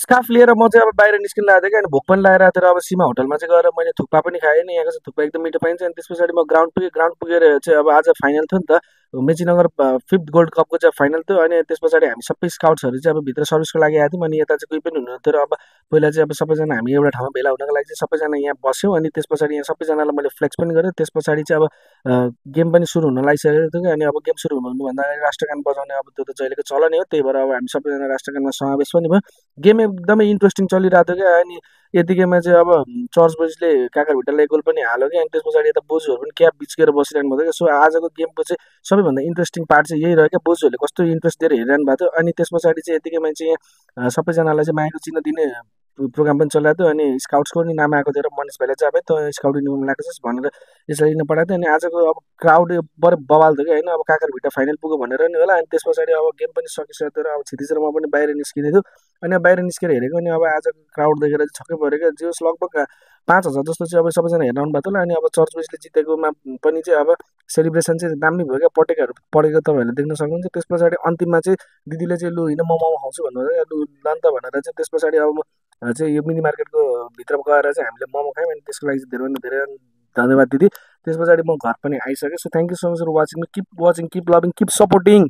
Scarf लिएर म चाहिँ अब बाहिर निस्किन लागेको थिएँ कि अनि भोक पनि लागेको थियो र अब सीमा होटलमा चाहिँ गएर मैले थुक्पा पनि खाएँ नि, यहाँको चाहिँ थुक्पा एकदम मिठो पाइन्छ। अनि त्यस पछाडि म ग्राउन्ड पुगेर चाहिँ अब आज फाइनल थियो नि त, मेचीनगर 5th गोल्ड कपको चाहिँ फाइनल थियो। अनि त्यस पछाडि हामी सबै स्काउट्सहरू चाहिँ अब भित्र सर्भिसको लागि आएको थियौँ, अनि यता चाहिँ कोही पनि हुनुहुन्थ्यो र अब पहिला चाहिँ अब सबैजना हामी एउटा ठाउँमा भेला हुनको लागि चाहिँ सबैजना यहाँ बस्यौँ। अनि त्यस पछाडि यहाँ सबैजनालाई मैले फ्लेक्स पनि गरेँ। त्यस पछाडि चाहिँ अब गेम पनि सुरु हुन लागिसकेको थियो कि, अनि अब गेम सुरु हुनुभन्दा अगाडि राष्ट्रगान बजाउने अब त्यो त जहिलेको चलनै हो, त्यही भएर अब हामी सबैजना राष्ट्रगानमा समावेश पनि भयो। गेम एकदमै इन्ट्रेस्टिङ चलिरहेको थियो क्या। अनि यतिकैमा चाहिँ अब चर्च बोइजले काँक्राभिट्टालाई गोल पनि हाल्यो कि, अनि त्यस पछाडि यता बोजूहरू पनि क्याप भिच्केर बसिरहनु भएको थियो। सो आजको गेमको चाहिँ सबैभन्दा इन्ट्रेस्टिङ पार्ट चाहिँ यही रह्यो क्या, बोजूहरूले कस्तो इन्ट्रेस्ट दिएर हेरिरहनु भएको थियो। अनि त्यस पछाडि चाहिँ यतिकैमा चाहिँ यहाँ सबैजनालाई चाहिँ मायाको चिन्ह दिने प्रोग्राम पनि चलिरहेको थियो। अनि स्काउट्सको पनि नाम आएको थियो र मनिष भाइले चाहिँ अब त स्काउट युनिफर्म लगाएको छस् भनेर यसलाई लिन पठाएको थियो। अनि आजको अब क्राउड बडे बवाल थियो कि होइन, अब काँक्राभिट्टा फाइनल पुग्यो भनेर नि होला। अनि त्यस पछाडि अब गेम पनि सकिसकेको थियो र अब क्षितिज र म पनि बाहिर निस्किँदै थियो। अनि अब बाहिर निस्केर हेरेको, अनि अब आजको क्राउड देखेर चाहिँ छक्कै पऱ्यो क्या। जे होस् लगभग 5,000 जस्तो चाहिँ अब सबैजना हेर्न आउनु भएको थियो होला। अनि अब चर्च बोइजले जितेकोमा पनि चाहिँ अब सेलिब्रेसन चाहिँ दामी भयो क्या, पटेकाहरू पडेको तपाईँहरूले देख्न सक्नुहुन्छ। त्यस पछाडि अन्तिममा चाहिँ दिदीले चाहिँ लु हिँड म मोमो खाउँछु भन्नुभयो, लु ल त भनेर चाहिँ त्यस पछाडि अब चाहिँ यो मिनी मार्केटको भित्र गएर चाहिँ हामीले मोमो खायौँ। अनि त्यसको लागि चाहिँ धेरै धेरै धन्यवाद दिदी। त्यस पछाडि म घर पनि आइसकेँ। So thank you so much for watching, keep watching, keep loving, keep supporting.